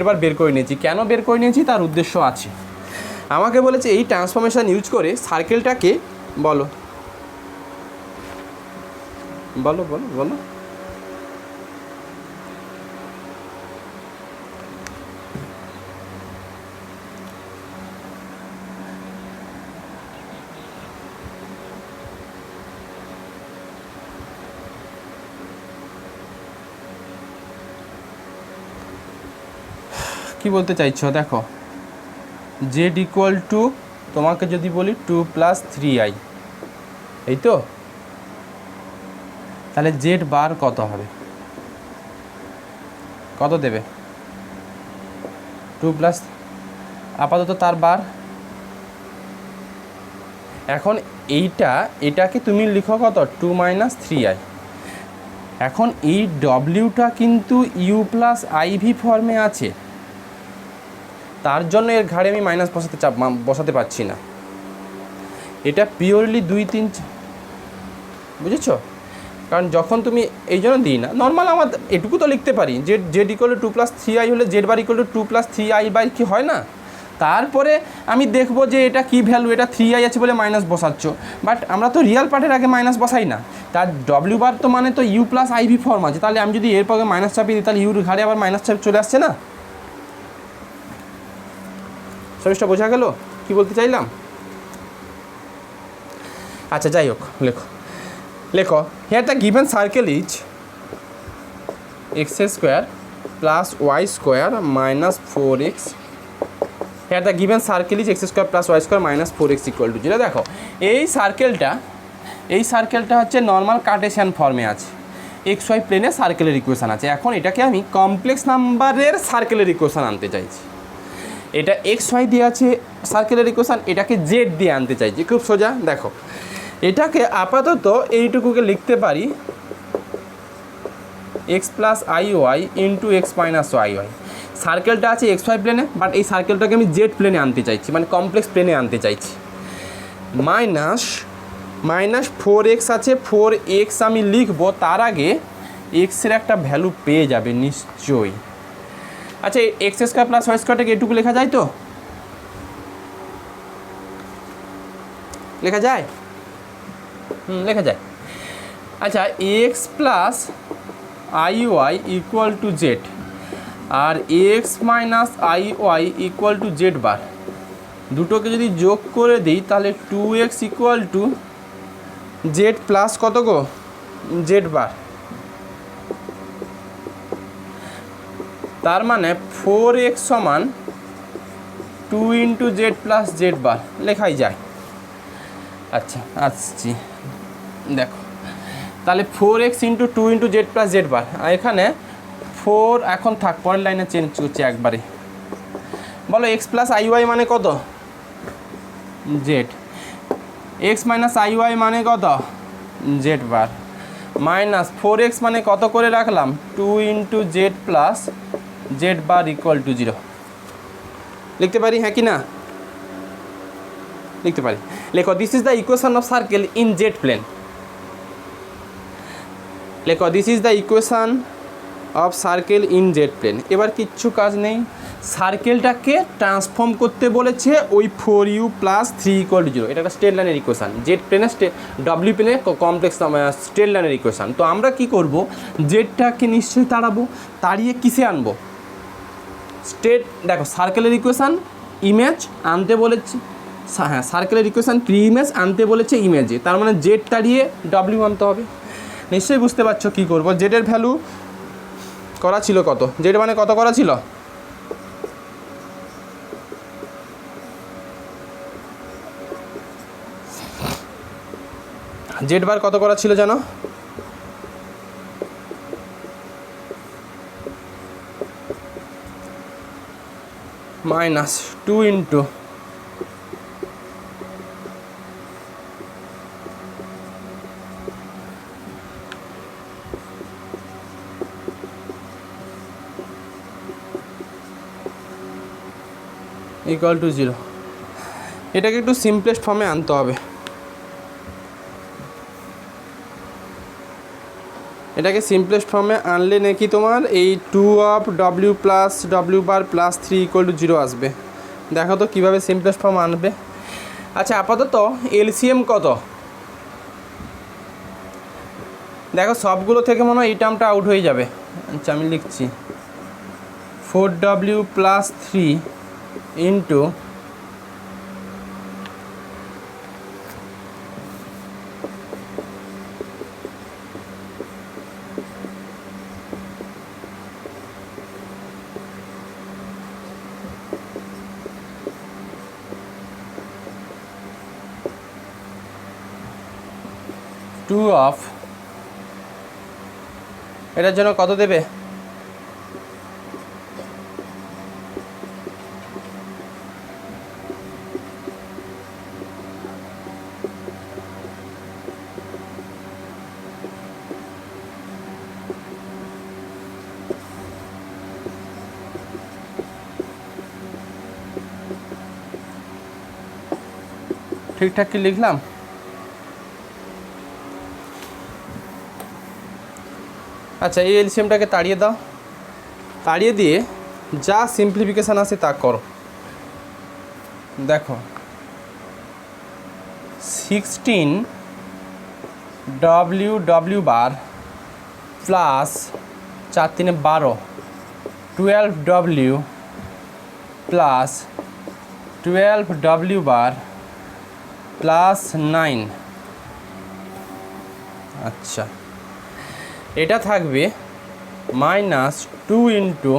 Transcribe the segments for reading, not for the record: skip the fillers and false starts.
এবার বের করে নিয়েছি। কেন বের করে নিয়েছি তার উদ্দেশ্য আছে। আমাকে বলেছে এই ট্রান্সফরমেশন ইউজ করে সার্কেলটাকে বলো বলো বলো বলো কি বলতে চাইছো? দেখো জেড ইকুয়াল টু, তোমাকে যদি বলি 2 + 3i, এই তো। তাহলে জেড বার কত হবে? কত দেবে? 2 আপাতত তার বার। এখন এটাকে তুমি লিখো কত? 2 - 3i। এখন এই ডব্লিউটা কিন্তু ইউ প্লাস আইভি ফর্মে আছে, তার জন্য এর ঘাড়ে আমি মাইনাস বসাতে পারছি না। এটা পিওরলি 2 3, বুঝেছো? কারণ যখন তুমি এই জন্য দিই না, নর্মাল আমার এটুকু তো লিখতে পারি যে জেড ইকুয়াল টু 2 + 3i হলে Z bar equal two 2 + 3i কি হয় না? তারপরে আমি দেখবো যে এটা কি ভ্যালু, এটা 3i আছে বলে মাইনাস বসাচ্ছ, বাট আমরা তো রিয়াল পার্টের আগে মাইনাস বসাই না। তার ডব্লিউ বার তো মানে তো ইউ প্লাস আইভি ফর্ম আছে, তাহলে আমি যদি এর পরে মাইনাস চাপিয়ে দিই তাহলে ইউর ঘাড়ে আবার মাইনাস চাপ চলে আসছে না? সবটা বোঝা গেল কি বলতে চাইলাম? আচ্ছা যাই হোক, লেখো here the given circle is x² + y² - 4x। Here the given circle is x² + y² - 4x = 0। দেখো এই সার্কেলটা হচ্ছে নর্মাল কার্টেশিয়ান ফর্মে আছে, xy প্লেনে সার্কেলের ইকুয়েশান আছে। এখন এটাকে আমি কমপ্লেক্স নাম্বারের সার্কেলের ইকুয়েশান আনতে চাইছি। এটা xy দিয়ে আছে সার্কেলের ইকুয়েশান, এটাকে জেড দিয়ে আনতে চাইছি। খুব সোজা। দেখো এটাকে আপাতত এইটুকুকে লিখতে পারি x + iy × x - iy। সার্কেলটা আছে xy প্লেনে, বাট এই সার্কেলটাকে আমি জেড প্লেনে আনতে চাইছি, মানে কমপ্লেক্স প্লেনে আনতে চাইছি। মাইনাস 4x আছে, 4x আমি লিখবো, তার আগে এক্সের একটা ভ্যালু পেয়ে যাবে নিশ্চয়ই। আচ্ছা x² + y² এটুকু লেখা যায় তো? লেখা যায়? লেখা যায়। আচ্ছা x + iy = z আর x - iy = z বার, দুটোকে যদি যোগ করে দিই তাহলে 2x = z প্লাস কত গো? z বার। তার মানে 4x = 2 × z + z বার লেখাই যায়। আচ্ছা আসছি, দেখো তাহলে 4x × 2 × z + z বার, আর এখানে 4 এখন থাক, পরের লাইনে চেঞ্জ করছি একবারে। বলো x + iy মানে কত? z। x - iy মানে কত? z বার। মাইনাস 4x মানে কত করে রাখলাম? 2 × z + z বার = 0। লিখতে পারি হ্যাঁ কি না? লিখতে পারি। লেখো this is the equation of circle in Z plane. লেখো this is the equation of circle in Z plane. এবার কিচ্ছু কাজ নেই, সার্কেলটাকে ট্রান্সফর্ম করতে বলেছে ওই 4u + 3 = 0। এটা একটা স্ট্রেট লাইনের ইকুয়েশান, জেড প্লেনে ডব্লিউ প্লেনে কমপ্লেক্স স্ট্রেট লাইনের ইকুয়েশান। তো আমরা কি করব? জেডটাকে নিশ্চয়ই তাড়াবো, তাড়িয়ে কিসে আনবো? স্ট্রেট। দেখো সার্কেলের ইকুয়েশান ইমেজ আনতে বলেছে, হ্যাঁ সার্কেলের ইকুয়েশান ইমেজ আনতে বলেছে ইমেজে, তার মানে জেড তাড়িয়ে ডব্লিউ আনতে হবে। নিশ্চয়ই বুঝতে পারছো কী করবো। জেডের ভ্যালু করা ছিল কত? জেড মানে কত করা ছিল? জেড বার কত করা ছিল জানো? -2 × = 0। এটাকে একটু সিম্পলেস্ট ফর্মে আনতে হবে। এটাকে সিম্পলেস্ট ফর্মে আনলে নাকি তোমার এই 2 of W plus W bar plus 3 equal to 0 আসবে। দেখো তো কীভাবে সিম্পলেস্ট ফর্ম আনবে। আচ্ছা আপাতত এলসিএম কত, দেখো সবগুলো থেকে মনে হয় এই টার্মটা আউট হয়ে যাবে। আচ্ছা আমি লিখছি 4w plus 3 into two of, এটার জন্য কত দেবে, ঠিকঠাক কি লিখলাম? আচ্ছা এই এলসিএমটাকে তাড়িয়ে দাও, তাড়িয়ে দিয়ে যা সিম্পলিফিকেশান আছে তা করো। দেখো 16w বার প্লাস 4 3 12, 12w প্লাস 12w বার প্লাস 9। আচ্ছা এটা থাকবে মাইনাস 2 ইন্টু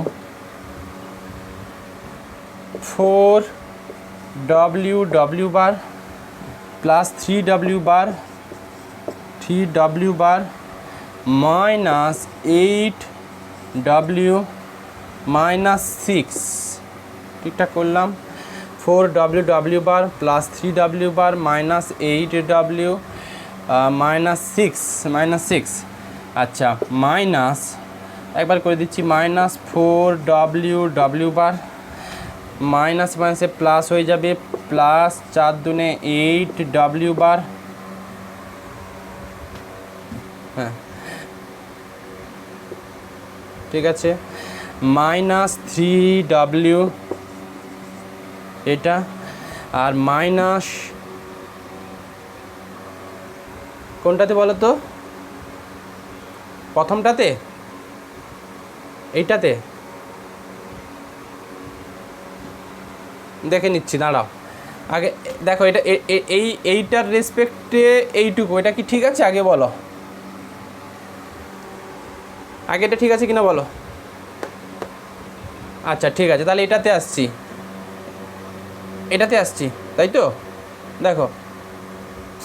4w বার plus 3w bar minus 8w minus 6, ঠিকঠাক করলাম। 4w বার plus 3w bar minus 8w minus 6। আচ্ছা মাইনাস একবার করে দিচ্ছি মাইনাস 4w বার মাইনাস মাইনাসে প্লাস হয়ে যাবে প্লাস 4 দুনে 8w বার, হ্যাঁ ঠিক আছে, মাইনাস 3w এটা, আর মাইনাস কোনটাতে বলো তো, প্রথমটাতে এইটাতে দেখে নিচ্ছি, দাঁড়াও আগে দেখো এটা এইটার রেসপেক্টে এইটুকু, এটা কি ঠিক আছে আগে বলো, আগে এটা ঠিক আছে কিনা বলো। আচ্ছা ঠিক আছে তাহলে এটাতে আসছি, এটাতে আসছি তাই তো। দেখো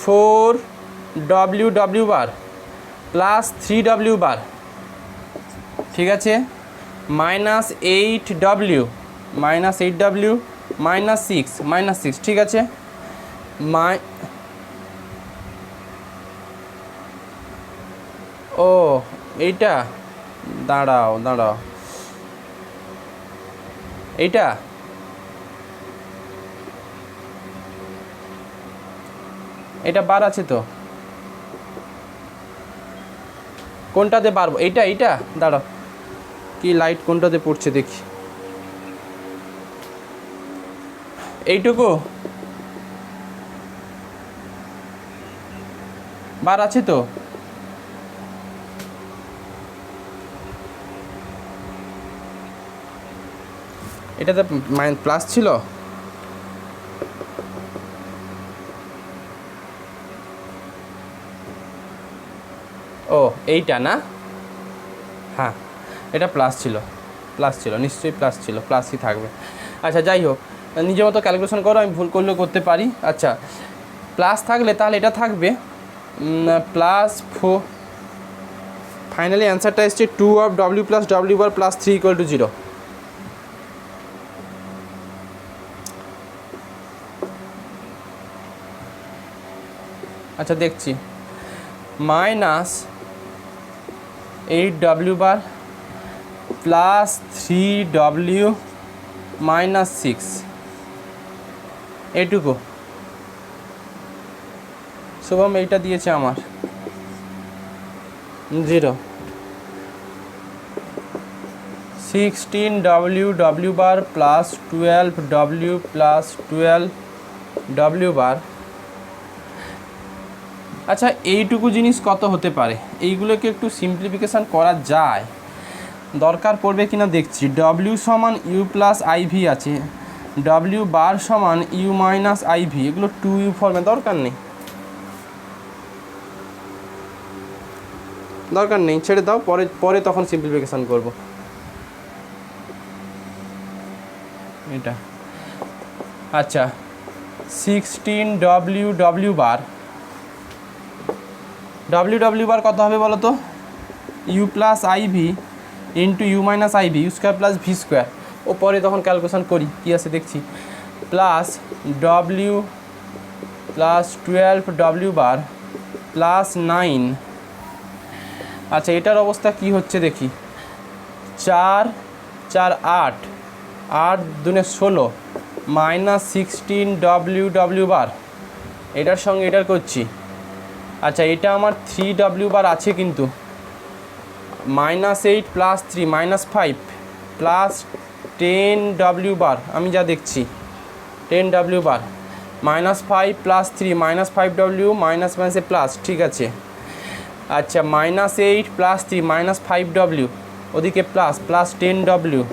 4w বার প্লাস 3w বার, ঠিক আছে, মাইনাস 8w মাইনাস 6 ঠিক আছে, ও এইটা দাঁড়াও এইটা এটা বার আছে তো, কোনটাতে পারবো, এইটা দাঁড়াও কি লাইট কোনটাতে পড়ছে দেখি, এইটুকু বার আছে তো, এটাতে প্লাস ছিল, ও এইটা না, হ্যাঁ এটা প্লাস ছিল নিশ্চয়ই প্লাস ছিল, প্লাসই থাকবে। আচ্ছা যাই হোক নিজের মতো ক্যালকুলেশন করো, আমি ভুল করলেও করতে পারি। আচ্ছা প্লাস থাকলে তাহলে এটা থাকবে প্লাস 4, ফাইনালি অ্যান্সারটা এসছে 2 of w plus w bar plus 3 equal to 0। আচ্ছা দেখছি মাইনাস 8w বার প্লাস 3w মাইনাস 6, এইটুকু শুভম এইটা দিয়েছে আমার 0। 16w w বার প্লাস 12w প্লাস 12w বার। আচ্ছা এইটুকু জিনিস কত হতে পারে, এইগুলোকে একটু সিম্পলিফিকেশান করা যায়, দরকার পড়বে কিনা দেখছি। w সমান u প্লাস আইভি আছে, w বার সমান u মাইনাস আইভি, এগুলো 2u ফর্মে দরকার নেই, দরকার নেই, ছেড়ে দাও, পরে পরে তখন সিম্পলিফিকেশান করব। এটা আচ্ছা 16w বার, w বার কত হবে বলো তো, u plus I V into U minus I V, U square plus V square, ও পরে তখন ক্যালকুলেশন করি কী আছে দেখছি, প্লাস w প্লাস 12w বার প্লাস 9। আচ্ছা এটার অবস্থা কি হচ্ছে দেখি, 4 4 8, 8 দুনে 16 মাইনাস 16w বার, এটার সঙ্গে এটার করছি। আচ্ছা এটা আমার 3w বার আছে কিন্তু, -8 প্লাস 3 -5 প্লাস 10w বার, আমি যা দেখছি 10w বার, -5 প্লাস 3 -5w মাইনাস মাইনাসে প্লাস, ঠিক আছে। আচ্ছা -8 প্লাস 3 -5w, ওদিকে প্লাস প্লাস 10w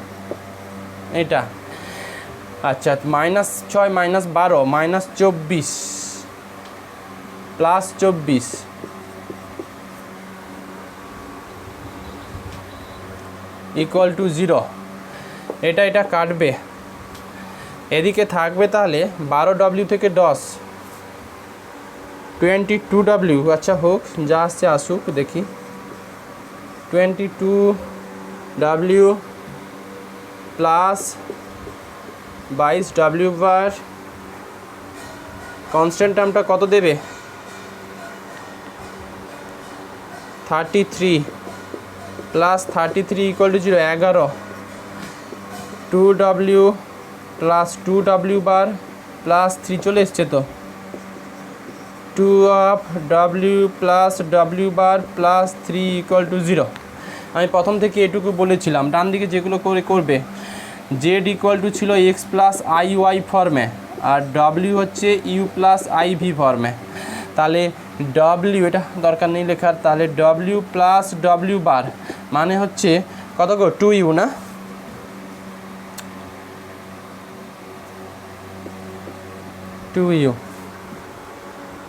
এটা। আচ্ছা -6 -12 -24 প্লাস 24 ইকুয়াল টু 0। এটা কাটবে, এদিকে থাকবে তাহলে 12w থেকে 10 22w। আচ্ছা হোক, যা আসছে আসুক, দেখি 22w প্লাস 22w বার, কনস্ট্যান্ট টার্মটা কত দেবে 33 plus 33 equal to 0 11, 2w plus 2w bar plus 3 চলে এসছে তো, 2w plus w bar plus 3 equal to 0। আমি প্রথম থেকে এটুকু বলেছিলাম, ডান দিকে যেগুলো করবে z ইকুয়াল টু ছিল x প্লাস iy ফর্মে, আর w হচ্ছে u প্লাস iv ফর্মে, তাহলে w এটা দরকার নেই লেখার, তাহলে w প্লাস w বার মানে হচ্ছে কত গো 2u না,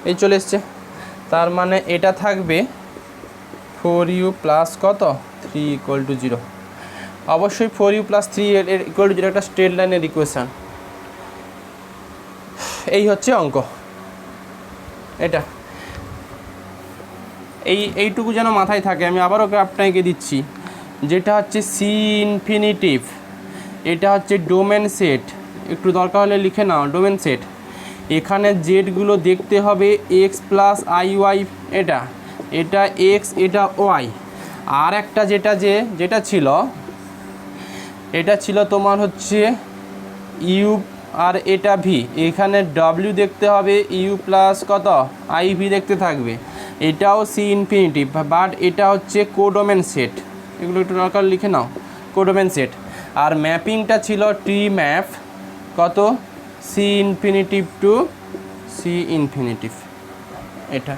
এই চলে এসছে, তার মানে এটা থাকবে 4u প্লাস কত 3 ইকুয়াল টু 0। অবশ্যই 4u প্লাস 3 এর ইকুয়াল টু 0 একটা স্ট্রেট লাইনের ইকুয়েশান। এই হচ্ছে অঙ্ক, এটা এইটুকু যেন মাথায় থাকে। আমি আবারও গ্রাফটা এঁকে দিচ্ছি, যেটা হচ্ছে সি ইনফিনিটিভ, এটা হচ্ছে ডোমেন সেট, একটু দরকার হলে লিখে নাও ডোমেন সেট। এখানে জেডগুলো দেখতে হবে এক্স প্লাস আই ওয়াই, এটা এক্স এটা ওয়াই, আর একটা যেটা ছিল এটা ছিল তোমার হচ্ছে ইউ আর এটা ভি, এখানে ডব্লিউ দেখতে হবে ইউ প্লাস কত আই ভি দেখতে থাকবে, এটাও সি ইনফিনিটিভ, বাট এটা হচ্ছে কোডোমেন সেট, এগুলো একটু দরকার লিখে নাও কোডোমেন সেট। আর ম্যাপিংটা ছিল টি ম্যাপ কত C infinitive to C infinitive, এটা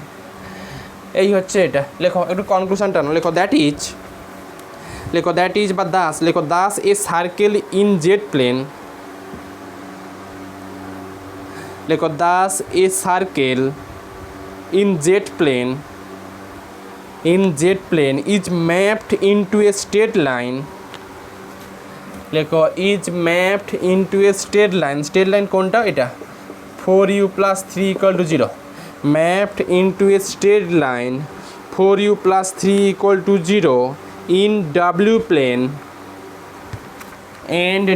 এই হচ্ছে এটা। লেখো একটু কনক্লুশনটা নাও, লেখো দ্যাট ইজ বা দাস, লেখো thus a circle in Z plane, লেখো thus a circle in z plane is mapped into a straight line, লেখো is mapped into a straight line কোনটা এটা 4u plus 3 equal to 0, mapped into a straight line 4u plus 3 equal to 0 in w plane and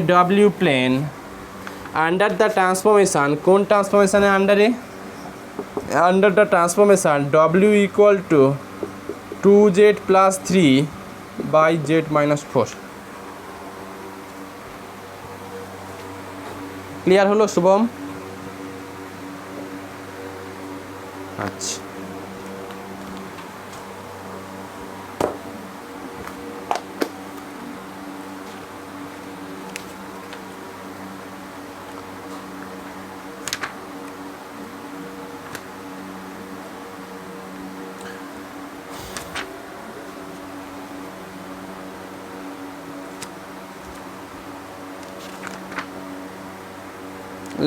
w plane under the transformation, কোন ট্রান্সফরমেশনে আন্ডারে, under the transformation w equal to 2z plus 3 by z minus 4। Clear হলো শুভম? আচ্ছা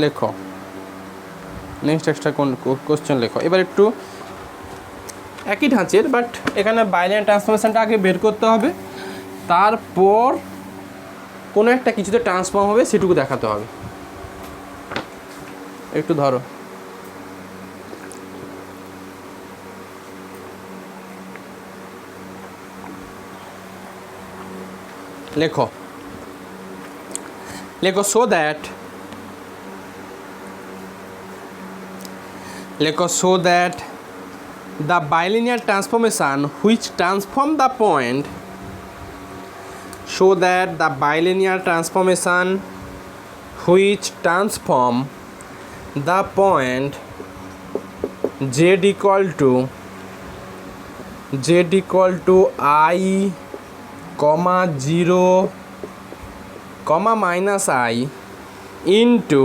লেখো, next extra question লেখো। এবার একটু একই ঢাঁচের, but এখানে বাইনারি ট্রান্সফরমেশনটা আগে বের করতে হবে, তারপর কোনো একটা কিছুতে ট্রান্সফর্ম হবে সেটুকু দেখাতে হবে। একটু ধরো, লেখো লেখো so that the bilinear transformation which transform the point z equal to I, 0, minus I into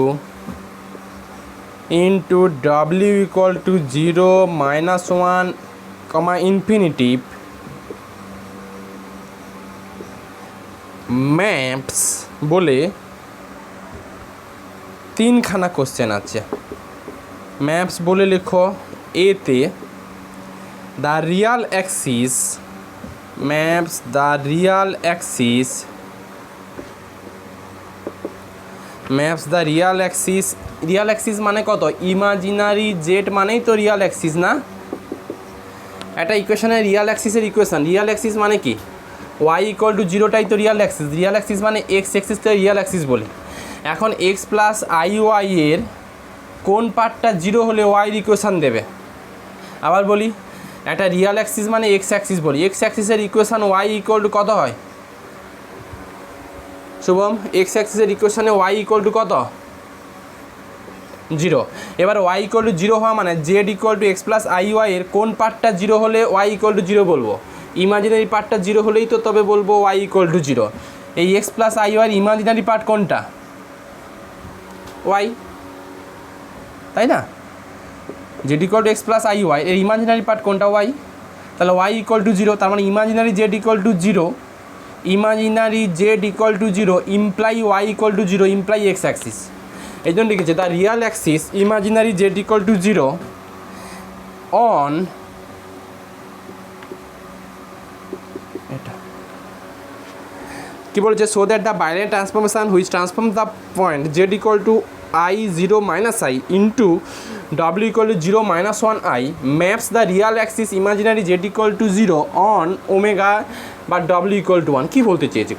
w equal to 0, minus 1, infinity maps বলে তিনখানা কোশ্চেন আছে। ম্যাপস বলে লেখো এতে the real axis maps the real axis মানে কত, imaginary Z মানেই তো রিয়াল অ্যাক্সিস না। একটা ইকুয়েশনের রিয়াল অ্যাক্সিসের ইকুয়েশন, রিয়াল অ্যাক্সিস মানে কি, y ইকুয়াল টু 0টাই তো রিয়াল অ্যাক্সিস। রিয়াল অ্যাক্সিস মানে এক্স অ্যাক্সিস তো রিয়াল অ্যাক্সিস বলে। এখন এক্স প্লাস আই ওয়াই এর কোন পার্টটা 0 হলে ওয়াইয়ের ইকুয়েশান দেবে। আবার বলি, একটা রিয়াল অ্যাক্সিস মানে এক্স অ্যাক্সিস বলি, এক্স অ্যাক্সিসের ইকুয়েশান ওয়াই ইকুয়াল টু কত হয় শুভম? এক্স অ্যাক্সিসের ইকুয়েশানে ওয়াই ইকুয়াল টু কত, 0। এবার ওয়াই ইকুয়াল টু 0 হওয়া মানে Z equal to x plus I Y এর কোন পার্টটা 0 হলে ওয়াই ইকুয়াল টু 0 বলবো, ইমাজিনারি পার্টটা 0 হলেই তো তবে বলবো ওয়াই ইকুয়াল টু 0। এই X plus I Y imaginary part কোনটা, ওয়াই, তাই না? Z equal to x plus I Y এর ইমাজিনারি পার্ট কোনটা, ওয়াই। তাহলে ওয়াই ইকুয়াল টু 0, তার মানে imaginary Z equal to 0, imaginary Z equal to 0 imply Y equal to 0 imply X axis. এই জন্য লিখেছে the real axis imaginary Z equal to 0 on, এটা কি বলেছে, so that the binary transformation which transform the point Z equal two I 0 minus I into w equal to 0 minus 1 I maps the real axis imaginary z equal to 0 on omega বা w equal to 1। কী বলতে চেয়েছে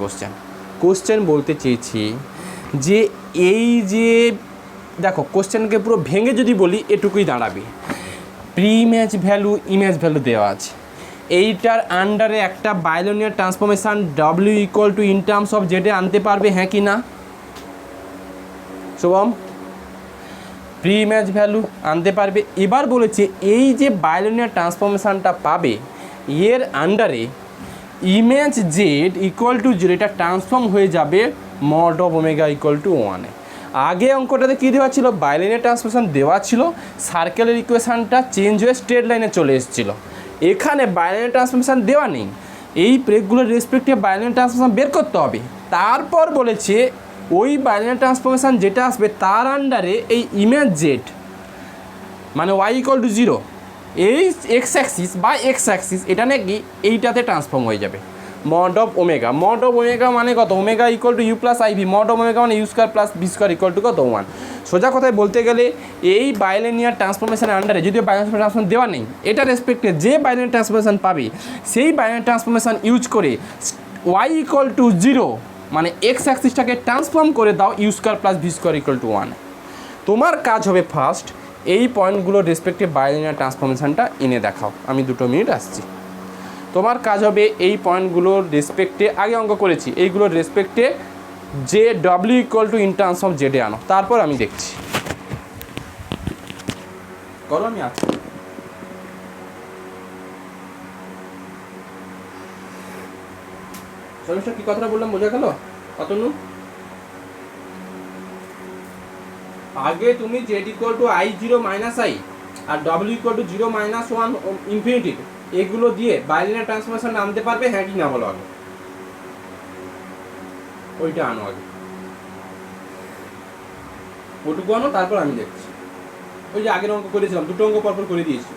question বলতে চেয়েছি যে এই যে দেখো কোশ্চেনকে পুরো ভেঙে যদি বলি এটুকুই দাঁড়াবে, pre image value image value দেওয়া আছে, এইটার আন্ডারে একটা bilinear transformation w equal to in terms of জেডে আনতে পারবে, হ্যাঁ কি না শুভম? প্রি ইমেজ ভ্যালু আনতে পারবে। এবার বলেছে এই যে বাইলিনিয়ার ট্রান্সফরমেশানটা পাবে এর আন্ডারে ইমেজ জেড ইকুয়াল টু 0 এটা ট্রান্সফর্ম হয়ে যাবে mod of omega equal to 1। আগে অঙ্কটাতে কী দেওয়া ছিল, বাইলিনিয়ার ট্রান্সফরমেশান দেওয়া ছিল, সার্কেলের ইকুয়েশানটা চেঞ্জ হয়ে স্ট্রেট লাইনে চলে এসেছিলো। এখানে বাইলিনিয়ার ট্রান্সফরমেশান দেওয়া নেই, এই ব্রেকগুলোর রেসপেক্টে বাইলিনিয়ার ট্রান্সফরমেশান বের করতে হবে। তারপর বলেছে ওই বাইলিনিয়ার ট্রান্সফরমেশান যেটা আসবে তার আন্ডারে এই ইমেজ জেড মানে ওয়াই ইকুয়াল টু 0 এই এক্স অ্যাক্সিস বা এক্স অ্যাক্সিস এটা নাকি এইটাতে ট্রান্সফর্ম হয়ে যাবে mod of omega. Mod of omega মানে কত, omega equal to U plus I V, mod of omega মানে you square plus B square equal to কত, 1। সোজা কথায় বলতে গেলে এই বাইলিনিয়ার ট্রান্সফরমেশানের আন্ডারে যদিও বাইলিনিয়ার ট্রান্সফরমেশান দেওয়া নেই, এটা রেসপেক্টে যে বাইলিনিয়ার ট্রান্সফরমেশান পাবে সেই বাইলিনিয়ার ট্রান্সফরমেশান ইউজ করে ওয়াই ইকুয়াল টু 0 মানে এক্স অ্যাক্সিসটাকে ট্রান্সফর্ম করে দাও U square plus V square equal to 1। তোমার কাজ হবে ফার্স্ট এই পয়েন্টগুলোর রেসপেক্টে বাইলিনিয়ার ট্রান্সফরমেশানটা এনে দেখাও। আমি 2 মিনিট আসছি। তোমার কাজ হবে এই পয়েন্টগুলোর রেসপেক্টে, আগে অঙ্ক করেছি, এইগুলোর রেসপেক্টে যে W equal to in terms of জেডে আনো, তারপর আমি দেখছি। করো, আমি আছি। সমস্যা কী কথাটা বললাম বোঝা গেল কতনু? আগে তুমি Z equal to I 0 minus I আর W equal to 0 minus 1 infinity এগুলো দিয়ে বাইলিনিয়ার ট্রান্সফরমেশন আনতে পারবে, হ্যাঁ কি না বলো আগে, ওইটা আনো আগে। ওটুকু আনো, তারপর আমি দেখছি। ওই যে আগের অঙ্ক করেছিলাম, দুটো অঙ্ক পরপর করে দিয়েছি।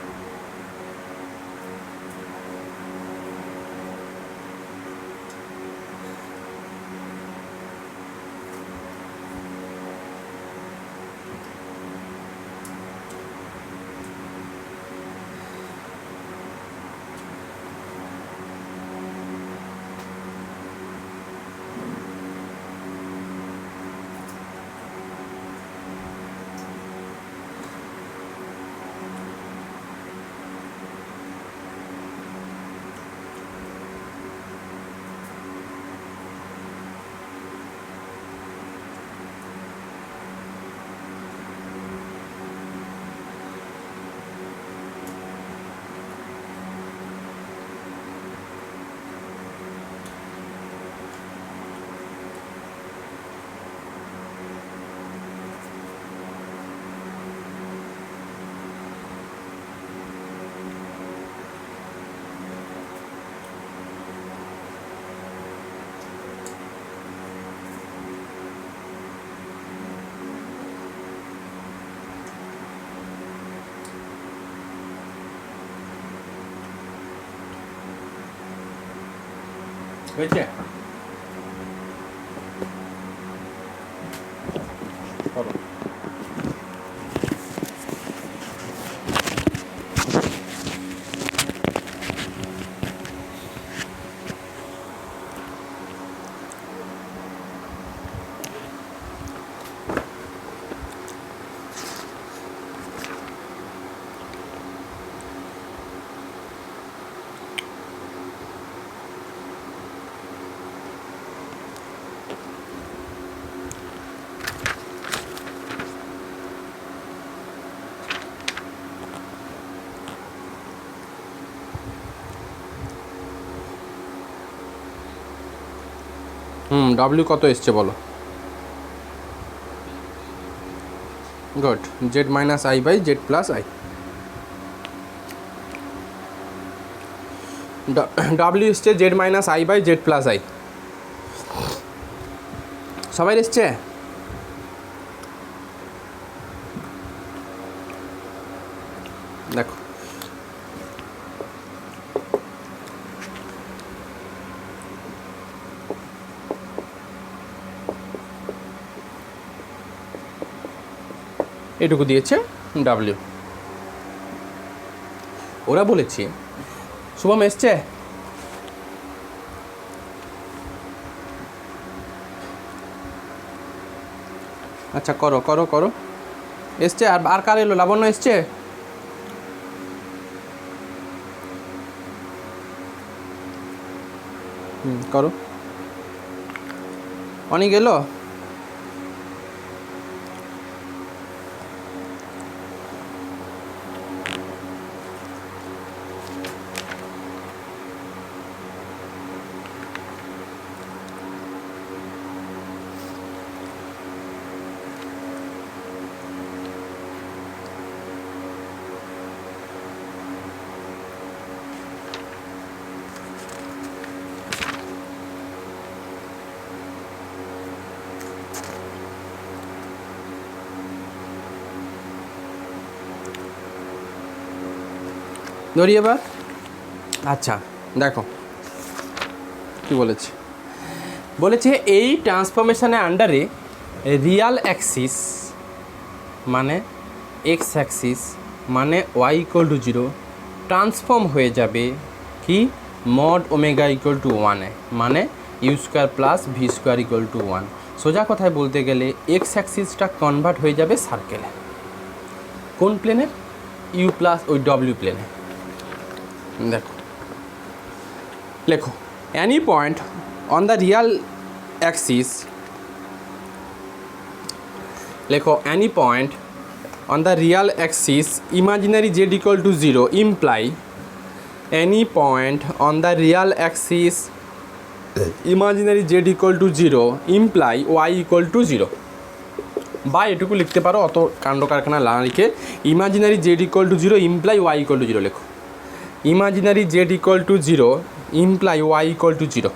হয়েছে? করো। ডব্লিউ কত এসছে বলো? Good, Z minus I by Z plus I. W এসছে Z minus I by Z plus I. সবাই এসছে? দেখো এটুকু দিয়েছে ডাব্লিউ। ওরা বলেছে, শুভম এসছে? আচ্ছা করো করো করো। এসছে? আর আর কার এলো? লাবণ্য এসছে? করো। অনেক এলো? ধরি এবার। আচ্ছা দেখো কি বলেছে। বলেছে এই ট্রান্সফরমেশনের আন্ডারে রিয়াল অ্যাক্সিস মানে এক্স অ্যাক্সিস মানে ওয়াই ইকুয়াল টু 0 ট্রান্সফর্ম হয়ে যাবে কি মড ওমেগা ইকুয়াল টু 1 মানে you square plus V square equal to 1। সোজা কথায় বলতে গেলে এক্স অ্যাক্সিসটা কনভার্ট হয়ে যাবে সার্কেলে। কোন প্লেনের? ইউ প্লাস ওই ডব্লিউ প্লেনে। দেখো লেখো any point on the real axis, লেখো any point on the real axis imaginary Z equal to 0 imply any point on the real axis imaginary z equal to 0 imply y equal to 0 বা এটুকু লিখতে পারো, অত কাণ্ড কারখানা না লিখে imaginary z equal to 0 imply y equal to 0 লেখো। Imaginary z equal to 0 imply y equal to 0।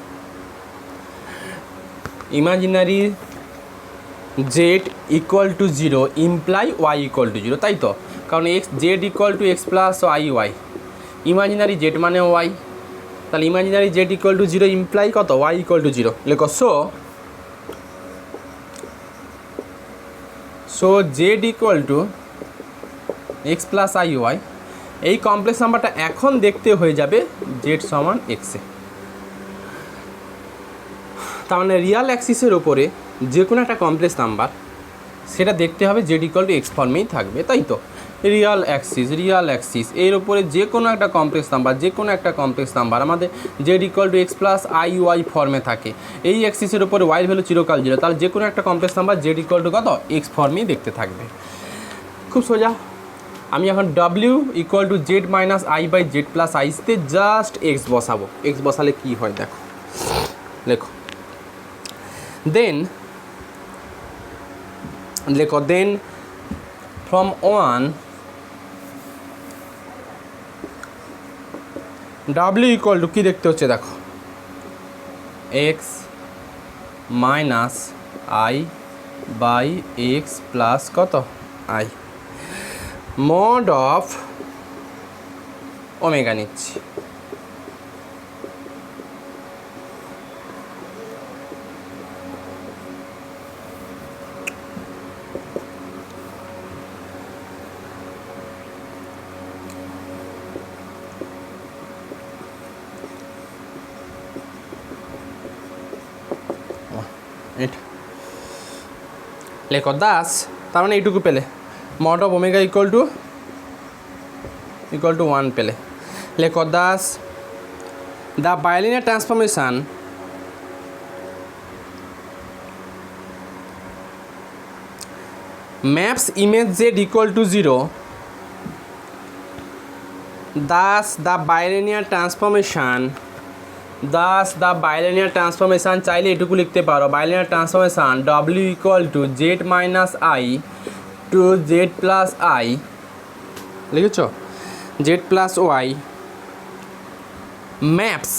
Imaginary Z equal to zero imply Y equal to zero, তাই তো? কারণ X Z equal to x plus I Y, imaginary Z মানে Y, তাহলে imaginary Z equal to zero imply কত? Y equal to zero. লেখো so Z equal to x plus I Y, এই complex নাম্বারটা এখন দেখতে হয়ে যাবে জেড সমান এক্সে। তার মানে রিয়াল অ্যাক্সিসের ওপরে যে কোনো একটা কমপ্লেক্স নাম্বার সেটা দেখতে হবে জেড ইকুয়াল টু এক্স ফর্মেই থাকবে, তাই তো? রিয়াল অ্যাক্সিস এর ওপরে যে কোনো একটা কমপ্লেক্স নাম্বার আমাদের Z equal to x plus I Y ফর্মে থাকে। এই অ্যাক্সিসের ওপরে ওয়াই ভ্যালু চিরকাল জিরো, তাহলে যে কোনো একটা complex number Z equal to কত? এক্স ফর্মেই দেখতে থাকবে। খুব সোজা। আমি এখন W equal to Z minus I by Z plus আইসতে জাস্ট এক্স বসাবো। এক্স বসালে কী হয় দেখো, লেখো then from 1 w equal to কী দেখতে হচ্ছে দেখো, X minus I by X plus কত? আই মড অফ ওমেগা নিচ্ছি। এটা লেখো দাস, তার মানে এইটুকু পেলে mod of omega equal to 1 পেলে। লেখো thus the bilinear transformation maps image Z equal to 0, thus the bilinear transformation চাইলে এটুকু লিখতে পারো, bilinear transformation W equal to Z minus I to Z plus I, লিখেছ? Z plus Y maps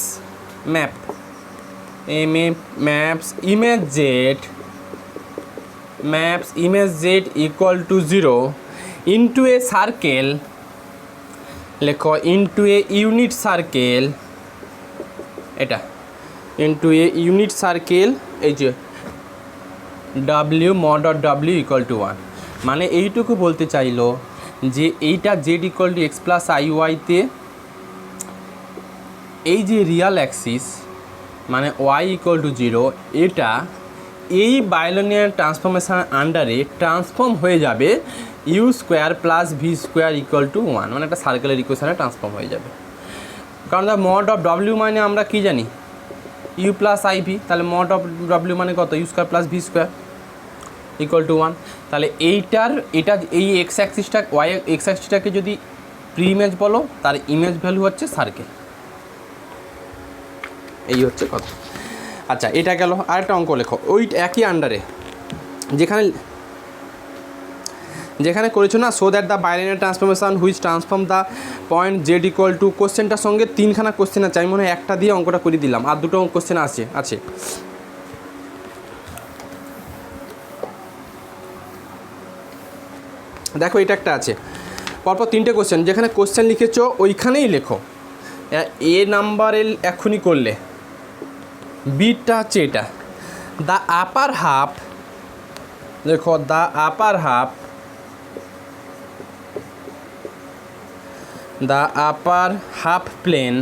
image Z equal to 0 into a circle, লেখো into a unit circle, এটা into a unit circle, এই যে W mod of W equal to 1। মানে এইটুকু বলতে চাইলো যে এইটা Z equal to x plus I ওয়াইতে এই যে রিয়াল অ্যাক্সিস মানে ওয়াই ইকুয়াল টু 0, এটা এই বাইলিনিয়ার ট্রান্সফরমেশান আন্ডারে ট্রান্সফর্ম হয়ে যাবে U square plus V square equal to 1, মানে একটা সার্কেলের ইকুয়েশানে ট্রান্সফর্ম হয়ে যাবে। কারণ দ্য মড অফ ডব্লিউ মানে আমরা কী জানি? ইউ প্লাস আই ভি, তাহলে মড অফ ডব্লিউ মানে কত? U square plus V square equal to 1। তাহলে এই এক্স অ্যাক্সিসটাকে যদি প্রি ইমেজ বলো, তার ইমেজ ভ্যালু হচ্ছে সার্কেল। এই হচ্ছে কথা। আচ্ছা, এটা গেল। আরেকটা অঙ্ক লেখো ওই একই আন্ডারে, যেখানে করেছো না, so that the bilinear transformation which transform the point Z equal to, কোশ্চেনটার সঙ্গে 3খানা কোশ্চেন আছে, আমি মনে হয় একটা দিয়ে অঙ্কটা করে দিলাম, আর 2টো কোশ্চেন আছে। দেখো এটা একটা আছে, পরপর 3টে কোশ্চেন, যেখানে কোশ্চেন লিখেছো ওইখানেই লেখো। এ নাম্বারে এখনই করলে, বিটটা হচ্ছে এটা, দ্য আপার হাফ, দেখো the upper half plane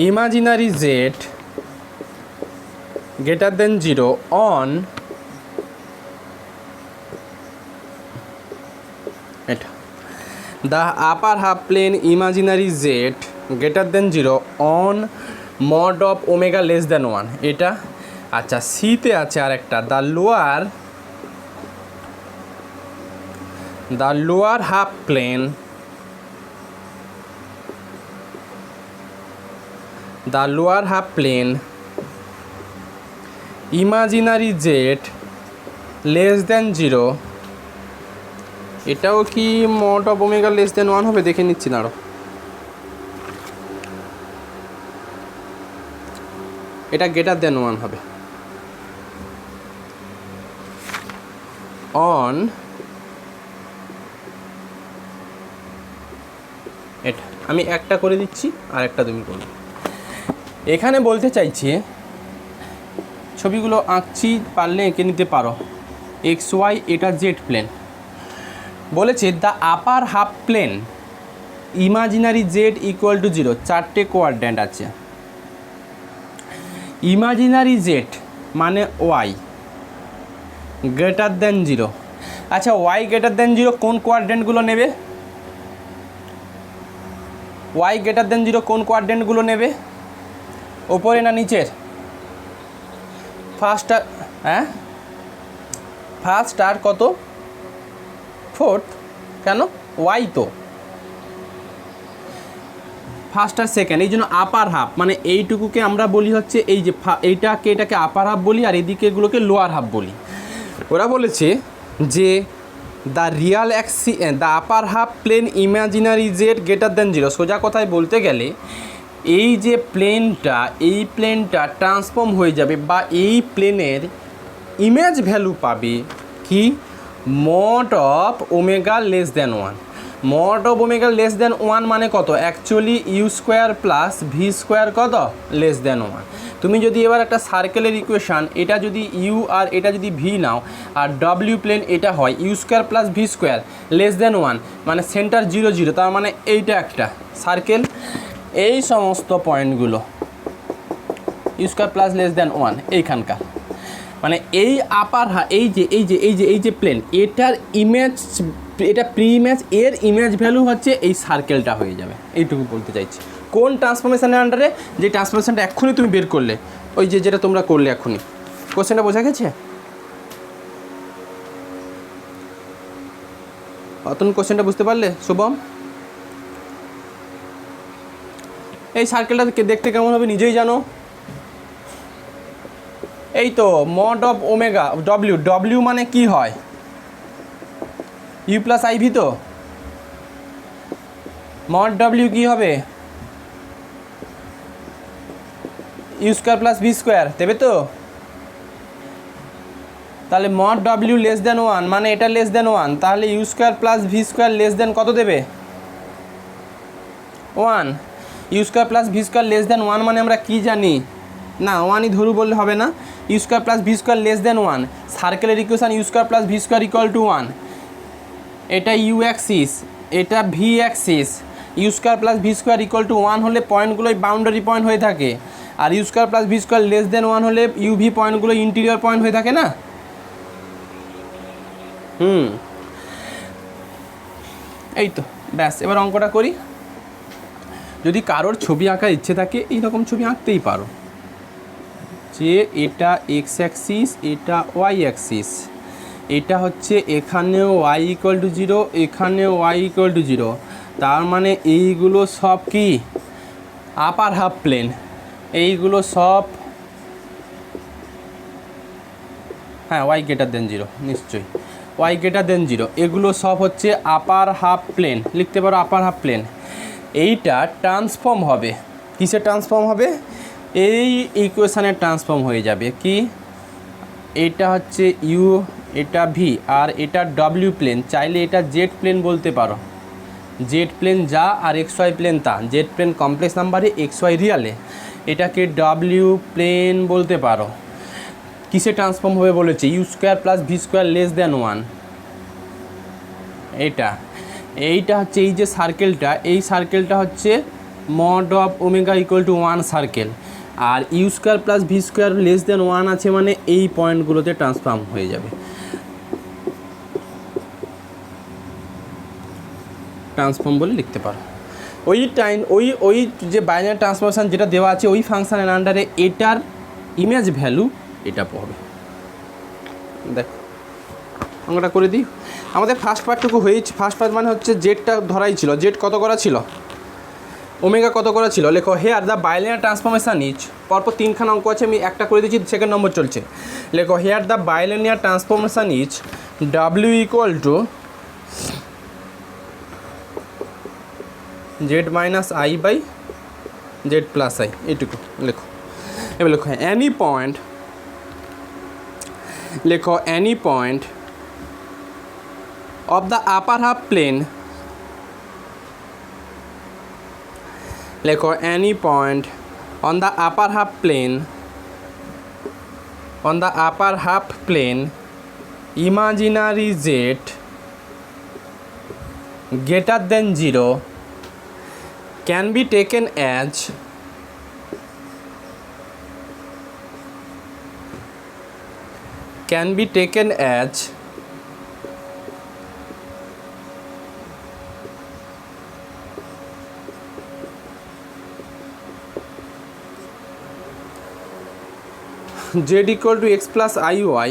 imaginary z greater than 0 on এটা the upper half plane imaginary z greater than 0 on mod of omega less than 1 এটা। আচ্ছা, সিতে আছে আর একটা, the lower half plane imaginary z less than 0, এটাও কি mod of omega less than 1 হবে? দেখে নিচ্ছি, দাঁড়ো। এটা গ্রেটার দেন 1 হবে অন এটা। আমি একটা করে দিচ্ছি আর একটা তুমি করবে। এখানে বলতে চাইছি ছবিগুলো আঁকছি, পারলে এঁকে নিতে পারো। এক্স ওয়াই এটা জেড প্লেন, বলেছে the upper half plane imaginary Z equal to 0, 4টে কোয়াড্র্যান্ট আছে। ইমাজিনারি জেড মানে ওয়াই গ্রেটার দেন 0। আচ্ছা ওয়াই গ্রেটার দেন 0 কোন কোয়াড্র্যান্টগুলো নেবে? ওয়াই গ্রেটার দেন 0 কোন কোয়াড্র্যান্টগুলো নেবে, ওপরে না নিচের? ফার্স্ট আর ফার্স্ট আর কত? ফোর্থ। কেন? ওয়াই তো ফার্স্ট আর সেকেন্ড, এই জন্য আপার হাফ মানে এইটুকুকে আমরা বলি হচ্ছে এই যে এটাকে আপার হাফ বলি, আর এদিকে এগুলোকে লোয়ার হাফ বলি। ওরা বলেছে যে the real the upper half plane imaginary Z greater than 0। সোজা কথায় বলতে গেলে এই যে এই প্লেনটা ট্রান্সফর্ম হয়ে যাবে, বা এই প্লেনের ইমেজ ভ্যালু পাবে কি? Mod of omega less than 1। Mod of omega less than 1 মানে কত? Actually u square plus V square কত? Less than 1। তুমি যদি এবার একটা সার্কেলের ইকুয়েশান, এটা যদি ইউ আর এটা যদি ভি নাও, আর ডব্লিউ প্লেন এটা হয় U square plus V square less than 1, মানে সেন্টার 0 0, তার মানে এইটা একটা সার্কেল। এই সমস্ত পয়েন্টগুলো U square plus less than 1 এইখানকার, মানে এই আপার এই যে প্লেন এটার ইমেজ, এটা প্রি ইমেজ, এর ইমেজ ভ্যালু হচ্ছে এই সার্কেলটা হয়ে যাবে। এইটুকু বলতে চাইছি। কোন ট্রান্সফরমেশনের আন্ডারে? যে ট্রান্সফরমেশনটা এক্ষুনি তুমি বের করলে, ওই যেটা তোমরা করলে এক্ষুনি। কোশ্চেনটা বোঝা গেছে? অতন কোশ্চেনটা বুঝতে পারলে শুভম? এই সার্কেলটা দেখতে কেমন হবে নিজেই জানো। এই তো মড অফ ওমেগা ডব্লিউ মানে কি হয়? U plus I V. তো মড ডব্লিউ কি হবে? U square plus V square দেবে তো। তাহলে মড ডব্লিউ লেস দেন 1 মানে এটা লেস দেন 1, তাহলে U square plus V square less than কত দেবে? 1। U square plus V square less than 1 মানে আমরা কি জানি? না 1ই ধরু বললে হবে না। U square plus V square less than 1, সার্কেলের equation U square plus V square equal to 1। এটা ইউ অ্যাক্সিস, এটা V axis. U square plus V square equal to 1 হলে পয়েন্টগুলোই বাউন্ডারি পয়েন্ট হয়ে থাকে, আর U square plus V square less than 1 হলে UV পয়েন্টগুলো ইন্টিরিয়র পয়েন্ট হয়ে থাকে না। এই তো ব্যাস। এবার অঙ্কটা করি। যদি কারোর ছবি আঁকার ইচ্ছে থাকে এইরকম ছবি আঁকতেই পারো, যে এটা এক্স অ্যাক্সিস, এটা ওয়াই অ্যাক্সিস, এটা হচ্ছে এখানেও ওয়াই ইকুয়াল টু 0, এখানেও ওয়াই ইকুয়াল টু 0, তার মানে এইগুলো সব কি? Upper half plane. এইগুলো সব ওয়াই গ্রেটার দেন 0, নিশ্চয়ই ওয়াই গ্রেটার দেন 0, এগুলো সব হচ্ছে আপার হাফ প্লেন। লিখতে পারো আপার হাফ প্লেন। এইটা ট্রান্সফর্ম হবে কিসে? ট্রান্সফর্ম হবে এই ইকুয়েশানে ট্রান্সফর্ম হয়ে যাবে কি? এটা হচ্ছে ইউ, এটা ভি, আর এটা ডব্লিউ প্লেন। চাইলে এটা জেড প্লেন বলতে পারো। জেড প্লেন যা আর এক্স ওয়াই প্লেন তা। জেড প্লেন কমপ্লেক্স নাম্বারে, এক্স ওয়াই রিয়ালে। এটাকে ডব্লিউ প্লেন বলতে পারো। কিসে ট্রান্সফর্ম হবে বলেছে? U square plus V square less than 1। এইটা হচ্ছে এই যে সার্কেলটা, এই সার্কেলটা হচ্ছে mod of omega equal to 1 circle, আর U square plus V square less than 1 আছে, মানে এই পয়েন্টগুলোতে ট্রান্সফর্ম হয়ে যাবে। ট্রান্সফর্ম বলে লিখতে পারো। ওই যে বাইনারি ট্রান্সফরমেশন যেটা দেওয়া আছে ওই ফাংশনের আন্ডারে এটার ইমেজ ভ্যালু এটা পাবে। দেখো অঙ্কটা করে দিই। আমাদের ফার্স্ট পার্টটুকু হয়েছে। ফার্স্ট পার্ট মানে হচ্ছে জেডটা ধরাই ছিল। জেড কত করা ছিল? ওমেগা কত করা ছিল? লেখো here the bilinear transformation is, পরপর 3খানা অঙ্ক আছে, আমি একটা করে দিচ্ছি, সেকেন্ড নম্বর চলছে। লেখো here the bilinear transformation is ডাব্লিউ equal to Z minus I by Z plus i. এইটুকু লেখো। এবার লেখো এনি পয়েন্ট, লেখো any point of the upper half plane, লেখো any point on the upper half plane, on the upper half plane imaginary z greater than 0 can be taken as z equal to x plus iy,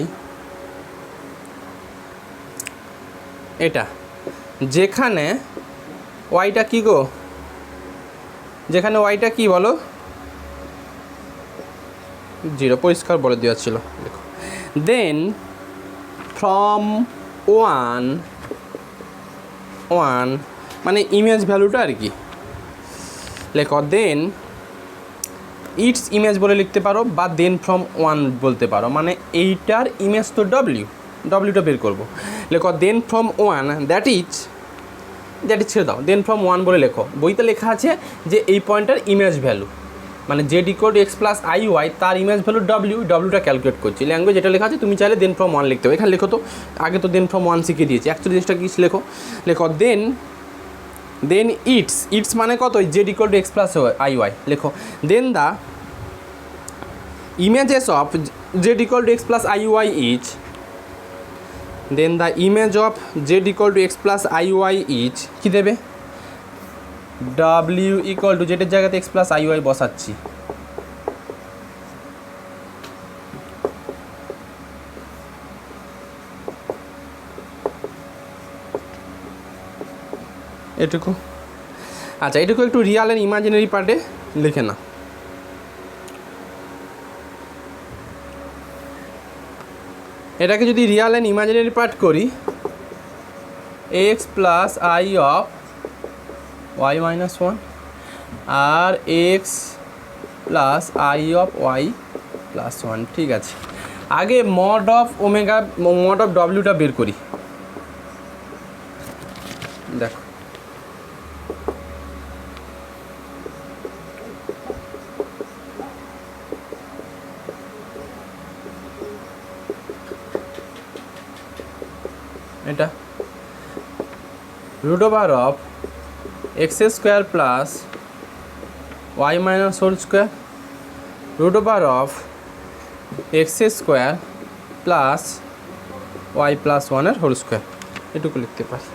এটা যেখানে ওয়াইটা কি গো, যেখানে ওয়াইটা কি বলো, 0 পরিষ্কার বলে দেওয়া ছিল। দেখো দেন ফ্রম ওয়ান মানে ইমেজ ভ্যালুটা আর কি, লেখো দেন ইটস ইমেজ বলে লিখতে পারো বা দেন ফ্রম ওয়ান বলতে পারো, মানে এইটার ইমেজ তো ডব্লিউটা বের করবো। লেখো দেন ফ্রম ওয়ান দ্যাট ইজ ছেড়ে দাও, দেন ফ্রম ওয়ান বলে লেখো। বইতে লেখা আছে যে এই পয়েন্টটার ইমেজ ভ্যালু মানে Z equal to x plus I Y, তার ইমেজ ভ্যালু ডব্লিউটা ক্যালকুলেট করছি। ল্যাঙ্গুয়েজ এটা লেখা আছে, তুমি চাইলে দেন ফ্রম ওয়ান লিখতে হবে। এখানে লেখো তো, আগে তো দেন ফ্রম ওয়ান শিখিয়ে দিয়েছি। অ্যাকচুয়ালি জিনিসটা কি লেখো দেন ইটস মানে কত, z equal to x plus I y লেখো। Then the images of z equal to x plus I y is, then the image of z equal to x plus I y is কী দেবে, ডাব্লিউ equal two জেডের জায়গাতে x plus I Y বসাচ্ছি, এটুকু। আচ্ছা এটুকু একটু রিয়াল অ্যান্ড ইমাজিনারি পার্টে লিখে না। এটাকে যদি রিয়াল অ্যান্ড ইমাজিনারি পার্ট করি, X plus I of Y minus one আর X plus I of Y plus one, ঠিক আছে। আগে মড অফ ডব্লিউটা বের করি। দেখো এটা root over of x square plus Y minus whole square root over of x square plus Y plus ওয়ানের whole square, এটুকু লিখতে পারি।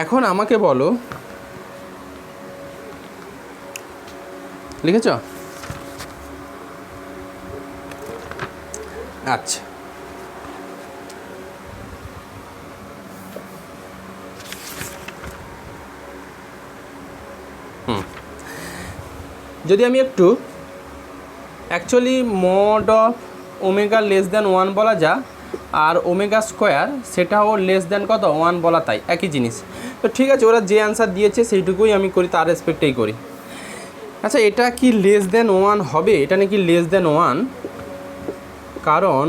এখন আমাকে বলো, লিখেছ? আচ্ছা যদি আমি একটু actually mod of omega less than one বলা যা, আর ওমেগা স্কোয়ার সেটাও লেস দ্যান কত ওয়ান বলা, তাই একই জিনিস। তো ঠিক আছে, ওরা যে অ্যান্সার দিয়েছে সেইটুকুই আমি করি, তার রেসপেক্টেই করি। আচ্ছা এটা কি লেস দ্যান ওয়ান হবে? এটা নাকি লেস দ্যান ওয়ান, কারণ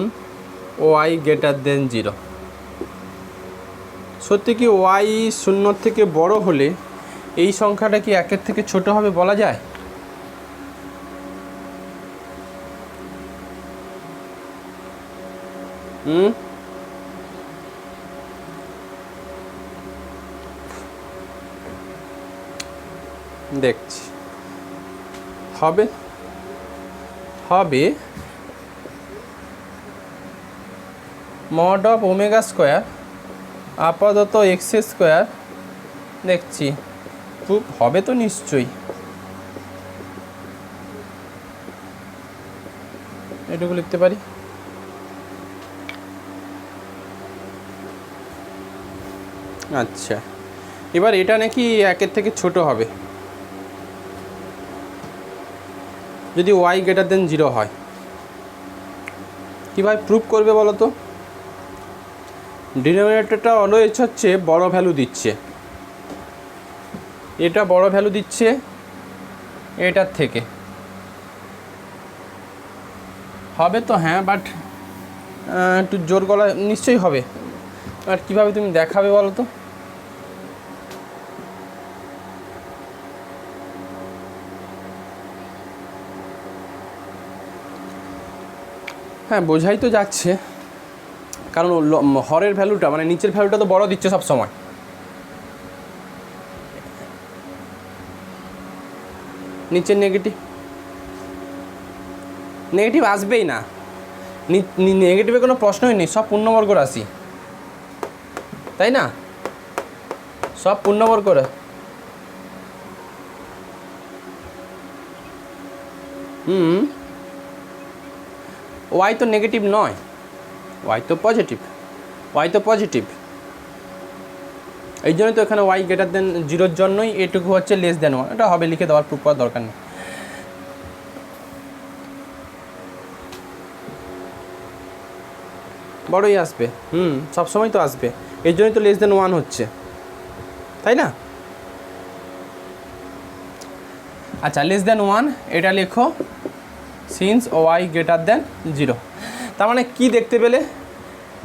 ওয়াই গ্রেটার দেন 0। সত্যি কি ওয়াই শূন্যর থেকে বড় হলে এই সংখ্যাটা কি একের থেকে ছোট হবে বলা যায়? দেখছি হবে মড অফ ওমেগা স্কোয়ার আপাতত এক্স স্কোয়ার, দেখছি প্রুফ হবে তো নিশ্চয়ই। এটুকু লিখতে পারি। আচ্ছা এবার এটা নাকি একের থেকে ছোট হবে যদি ওয়াই গ্রেটার দেন 0 হয়। কীভাবে প্রুফ করবে বলো তো? ডিনোমিনেটরটা অলওয়েজ হচ্ছে বড় ভ্যালু দিচ্ছে, এটা বড় ভ্যালু দিচ্ছে এটার থেকে, হবে তো হ্যাঁ, বাট একটু জোর গলা নিশ্চয়ই হবে, বাট কীভাবে তুমি দেখাবে বলো তো? হ্যাঁ বোঝাই তো যাচ্ছে, কারণ হরের ভ্যালুটা মানে নিচের ভ্যালুটা তো বড় দিচ্ছে সব সময়। নিচের নেগেটিভ আসবেই না, নেগেটিভে কোনো প্রশ্নই নেই, সব পূর্ণবর্গ রাশি, তাই না? সব পূর্ণবর্গ। ওয়াই তো নেগেটিভ নয়, ওয়াই তো পজিটিভ, এই জন্যই তো এখানে ওয়াই গ্রেটার দেন জিরোর জন্যই এটুকু হচ্ছে লেস দেন ওয়ান, এটা হবে, লিখে দেওয়ার প্রুফ করার দরকার নেই। বড়ই আসবে, সবসময় তো আসবে, এই জন্যই তো লেস দেন ওয়ান হচ্ছে, তাই না? আচ্ছা, লেস দেন ওয়ান এটা লেখো, since Y greater than zero. তার মানে কি দেখতে পেলে,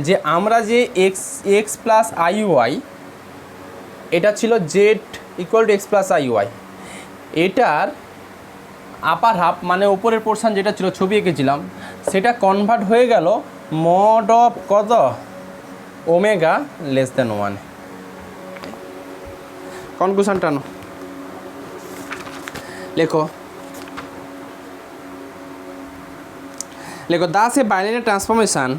যে আমরা যে এক্স প্লাস আই ওয়াই, এটা ছিল Z equal to x plus I Y, এটার আপার হাফ মানে উপরের পোর্শন যেটা ছিল ছবি এঁকেছিলাম, সেটা কনভার্ট হয়ে গেল মড অফ কত, omega less than one. Conclusion টানো, লেখো দাস এ বাইলিনিয়ার ট্রান্সফরমেশন,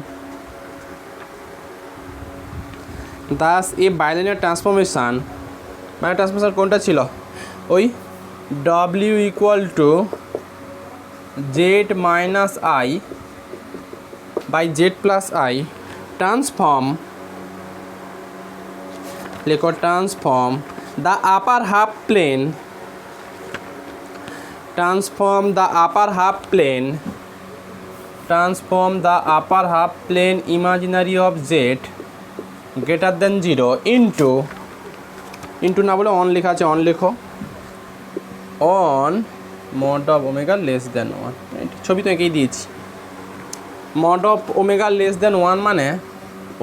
মানে ট্রান্সফরমেশন কোনটা ছিল, ওই W equal to Z minus I by Z plus I, transform the upper half plane, transform the upper half plane imaginary of z greater than 0 into না বলে on লেখা আছে, on লেখো, on mod of omega less than one, ছবি তো এঁকেই দিয়েছি। Mod of omega less than one মানে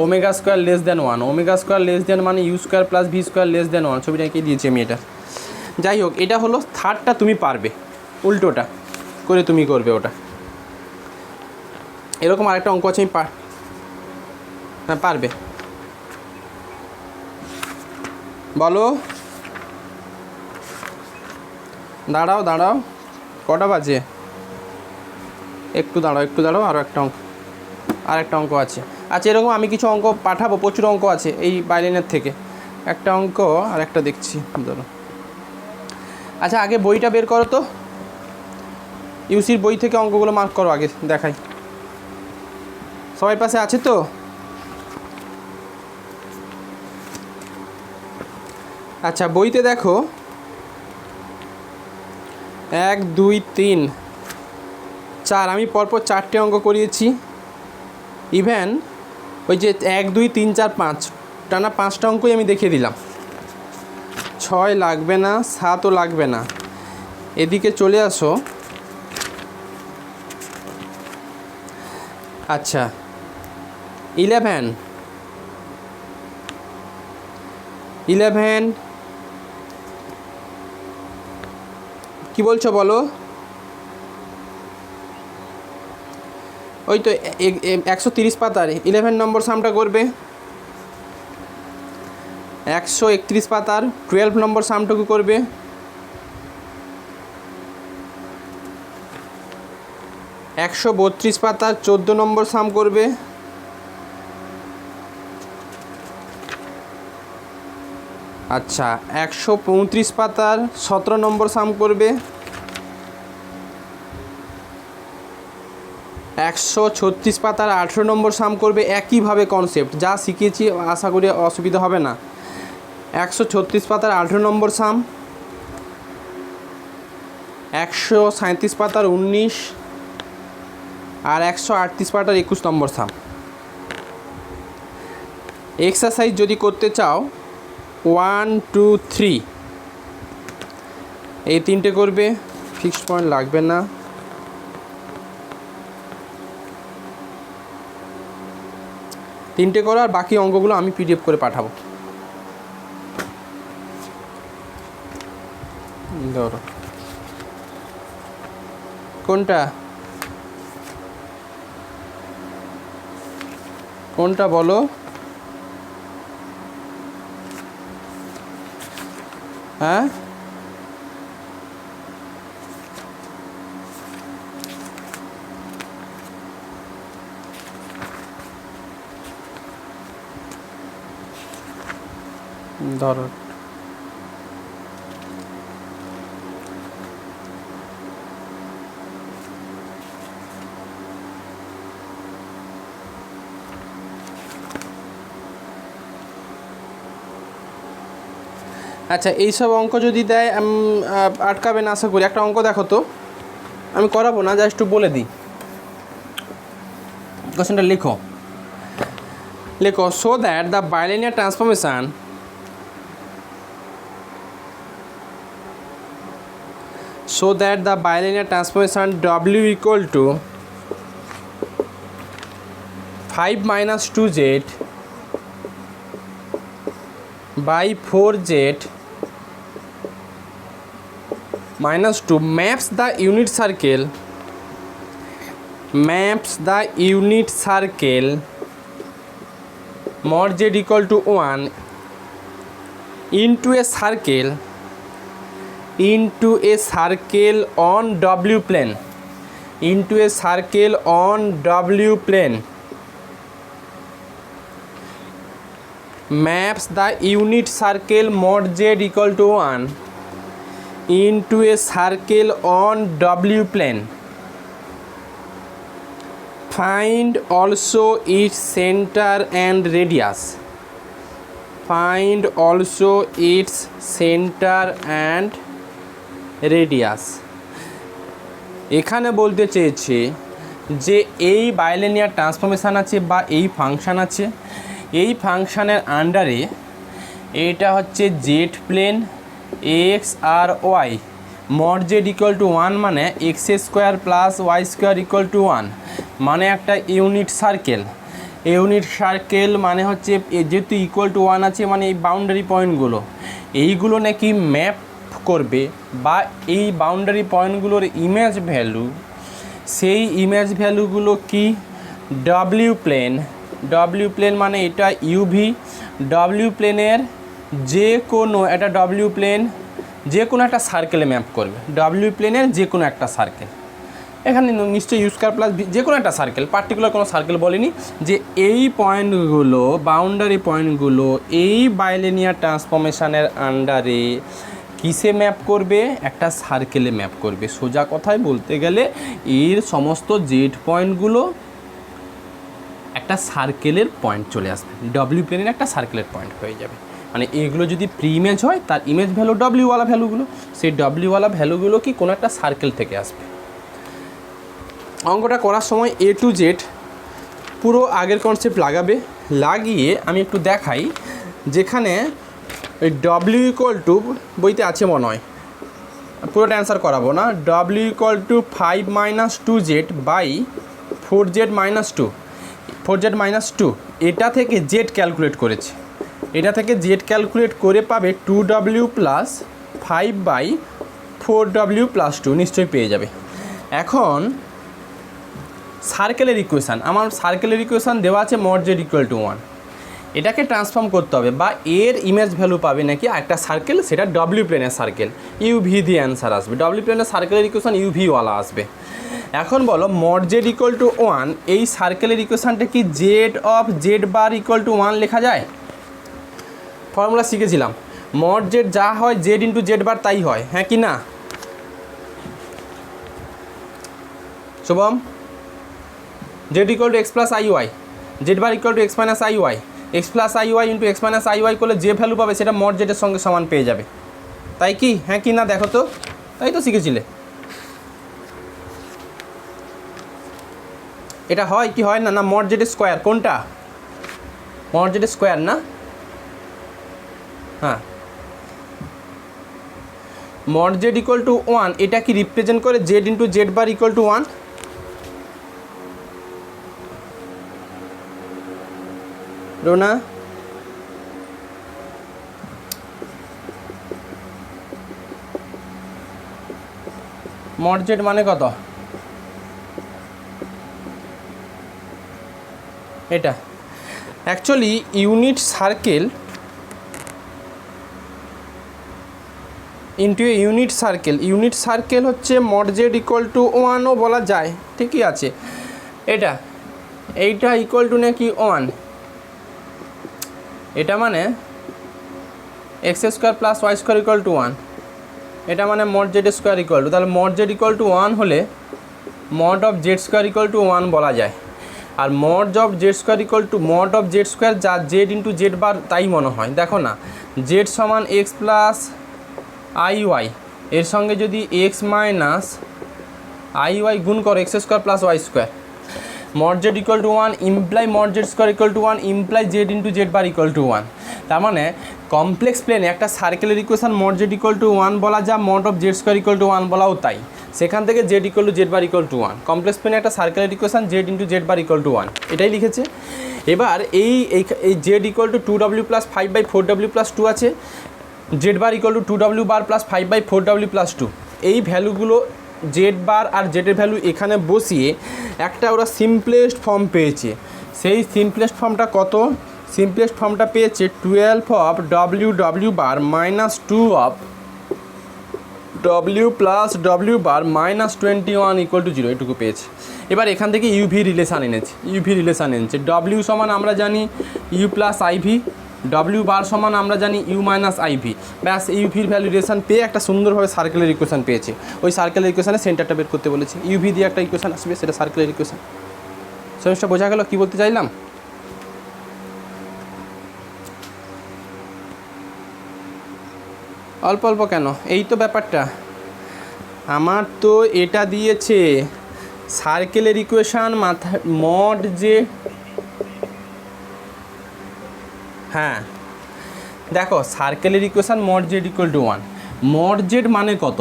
omega square less than one, omega square less than মানে you square plus V square less than one, ছবিটা এঁকে দিয়েছি আমি এটা। যাই হোক, এটা হলো থার্ডটা, তুমি পারবে, উল্টোটা করে তুমি করবে ওটা। এরকম আরেকটা অঙ্ক আছে, আমি হ্যাঁ পারবে, বলো, দাঁড়াও, কটা বাজে, একটু দাঁড়াও, আরেকটা অঙ্ক আছে। আচ্ছা, এরকম আমি কিছু অঙ্ক পাঠাবো, প্রচুর অঙ্ক আছে এই বাইলিনের থেকে, একটা অঙ্ক আর একটা দেখছি, ধরো। আচ্ছা, আগে বইটা বের করো তো, ইউসির বই থেকে অঙ্কগুলো মার্ক করো, আগে দেখাই। সবাই পাশে আছে তো? আচ্ছা, বইতে দেখো 1 2 3 4, আমি পরপর 4টে অঙ্ক করিয়েছি। ইভেন ওই যে 1 2 3 4 5 টানা 5টা অঙ্কই আমি দেখিয়ে দিলাম। 6 লাগবে না, 7ও লাগবে না, এদিকে চলে আসো। আচ্ছা, 11 কি বলছো বলো? ওই তো 130 পাতার 11 নম্বর সামটা করবে, 131 পাতার 12 নম্বর সামটুকু করবে, 132 পাতার 14 নম্বর সাম করবে, আচ্ছা 135 পাতার 17 নম্বর সাম করবে, 136 পাতার 18 নম্বর সাম করবে। একইভাবে কনসেপ্ট যা শিখিয়েছি, আশা করি অসুবিধা হবে না। 136 পাতার 18 নম্বর সাম, 137 পাতার 19 আর 138 পাতার 21 নম্বর সাম। এক্সারসাইজ যদি করতে চাও 1 2 3 এই 3টে করবে, ফিক্সড পয়েন্ট লাগবে না। 3টে করো, আর বাকি অঙ্কগুলো আমি পিডিএফ করে পাঠাবো। ধরো কোনটা কোনটা বলো? হ্যাঁ ধরো আচ্ছা, এইসব অঙ্ক যদি দেয় আটকাবে না আশা করি। একটা অঙ্ক দেখো তো, আমি করাবো না, জাস্ট একটু বলে দিই। কোশ্চেনটা লেখো লেখো so that the bilinear transformation W equal to 5 minus 2z by 4z minus 2 maps the unit circle mod z equal to 1 into a circle on W plane, maps the unit circle mod z equal to 1 into a circle on W plane. Find also its center and radius. এখানে বলতে চেয়েছে যে এই bilinear transformation আছে বা এই function আছে, এই ফাংশানের আন্ডারে এটা হচ্ছে জেড প্লেন এক্স আর Y, mod Z equal to 1 মানে x square plus Y square equal to 1, মানে একটা ইউনিট সার্কেল মানে হচ্ছে যেহেতু ইকুয়াল টু 1 আছে মানে এই বাউন্ডারি পয়েন্টগুলো এইগুলো নাকি ম্যাপ করবে, বা এই বাউন্ডারি পয়েন্টগুলোর ইমেজ ভ্যালু, সেই ইমেজ ভ্যালুগুলো কি ডব্লিউ প্লেন মানে এটা ইউভি, ডব্লিউ প্লেনের যে কোনো একটা ডব্লিউ প্লেন যে কোনো একটা সার্কেলে ম্যাপ করবে, ডব্লিউ প্লেনের যে কোনো একটা সার্কেল, এখানে নিশ্চয়ই ইউ স্কয়ার প্লাস যে কোনো একটা সার্কেল, পার্টিকুলার কোনো সার্কেল বলিনি, যে এই পয়েন্টগুলো বাউন্ডারি পয়েন্টগুলো এই বাইলিনিয়ার ট্রান্সফরমেশানের আন্ডারে কিসে ম্যাপ করবে, একটা সার্কেলে ম্যাপ করবে। সোজা কথায় বলতে গেলে এর সমস্ত জেড পয়েন্টগুলো একটা সার্কেলের পয়েন্ট চলে আসবে, ডব্লিউ প্লেনের একটা সার্কেলের পয়েন্ট হয়ে যাবে। মানে এগুলো যদি প্রি ইমেজ হয় তার ইমেজ ভ্যালু ডব্লিউওয়ালা ভ্যালুগুলো, সেই ডব্লিউওয়ালা ভ্যালুগুলো কি কোনো একটা সার্কেল থেকে আসবে। অঙ্কটা করার সময় এ টু জেড পুরো আগের কনসেপ্ট লাগিয়ে আমি একটু দেখাই, যেখানে ওই ডব্লিউ ইকুয়াল টু বইতে আছে মনে হয়, পুরোটা অ্যান্সার করাবো না, W equal to 5 minus 2z by 4z minus 2, এটা থেকে জেড ক্যালকুলেট করেছে, এটা থেকে জেড ক্যালকুলেট করে পাবে 2w প্লাস 5/4w প্লাস 2, নিশ্চয়ই পেয়ে যাবে। এখন সার্কেলের ইকুয়েশান দেওয়া আছে মড জেড ইকুয়াল টু 1, এটাকে ট্রান্সফর্ম করতে হবে বা এর ইমেজ ভ্যালু পাবে নাকি একটা সার্কেল, সেটা ডব্লিউ প্লেনের সার্কেল, ইউভি দিয়ে অ্যান্সার আসবে, ডব্লিউ প্লেনের সার্কেলের ইকুয়েশান ইউভিওয়ালা আসবে। এখন বলো মড জেড ইকুয়াল টু 1, এই সার্কেলের ইকুয়েশানটা কি Z of z bar equal to 1 লেখা যায়? ফর্মুলা শিখেছিলাম, মড জেড যা হয় জেড ইন্টু জেড বার তাই হয়, হ্যাঁ কি না Shubham? Z equal to x plus I Y, Z bar equal to X minus I Y, X plus I Y into x minus I Y করলে যে ভ্যালু পাবে সেটা মড জেডের সঙ্গে সমান পেয়ে যাবে, তাই কি হ্যাঁ কি না দেখো তো? তাই তো শিখেছিলে। এটা হয় কি হয় না? না মড জেড স্কোয়ার, কোনটা মড জেড স্কোয়ার না? হ্যাঁ, মড জেড ইকুয়াল টু 1, এটা কি রিপ্রেজেন্ট করে z into Z bar equal to 1? রোনা মড জেড মানে কত? এটা actually unit circle into a unit circle হচ্ছে মড জেড ইকুয়াল টু 1ও বলা যায়, ঠিকই আছে। এইটা ইকুয়াল টু নাকি 1, এটা মানে x square plus Y square equal to 1, এটা মানে mod Z square equal to, তাহলে মড জেড ইকুয়াল টু 1 হলে mod of Z square equal to 1 বলা যায়। আর mod of Z square equal to mod of Z square যা z into Z bar তাই মনে হয়। দেখো না, জেড সমান এক্স প্লাস আই ওয়াই, এর সঙ্গে যদি এক্স মাইনাস আই ওয়াই গুণ করো X square plus Y square, mod Z equal to 1 imply mod Z square equal to 1 imply Z into Z bar equal to 1। তার মানে complex প্লেনে একটা সার্কেলের equation mod Z equal to 1 বলা যা mod of Z square equal to 1 বলাও তাই। সেখান থেকে Z equal to Z bar equal to 1, complex প্লেনে একটা সার্কেলের equation Z into Z bar equal to 1, এটাই লিখেছে। এবার এই Z equal two 2w plus 5/4w plus 2 আছে, Z bar equal two 2w বার প্লাস 5/4w প্লাস 2, এই ভ্যালুগুলো জেড বার আর জেডের value এখানে বসিয়ে একটা ওরা সিম্পলেস্ট ফর্ম পেয়েছে। সেই সিম্পলেস্ট ফর্মটা কত? সিম্পলেস্ট ফর্মটা পেয়েছে 12 of w bar minus 2 of w plus w bar minus 21 equal to 0, এটুকু পেয়েছে। এবার এখান থেকে ইউভি রিলেশান এনেছে। w সমান আমরা জানি ইউ প্লাস আইভি, w বার সমান আমরা জানি ইউ মাইনাস আইভি। ব্যাস ইউভির ভ্যালুয়েশন পেয়ে একটা সুন্দরভাবে সার্কেলের ইকুয়েশন পেয়েছে। ওই সার্কেলের ইকুয়েশনে সেন্টারটা বের করতে বলেছে, ইউভি দিয়ে একটা ইকুয়েশন আসবে, সেটা সার্কেলের ইকুয়েশন। সমস্যা বোঝা গেল কী বলতে চাইলাম? অল্প অল্প কেন, এই তো ব্যাপারটা। আমার তো এটা দিয়েছে সার্কেলের ইকুয়েশান মাথা মড যে, হ্যাঁ দেখো সার্কেলের equation mod Z equal to 1, mod z মানে কত?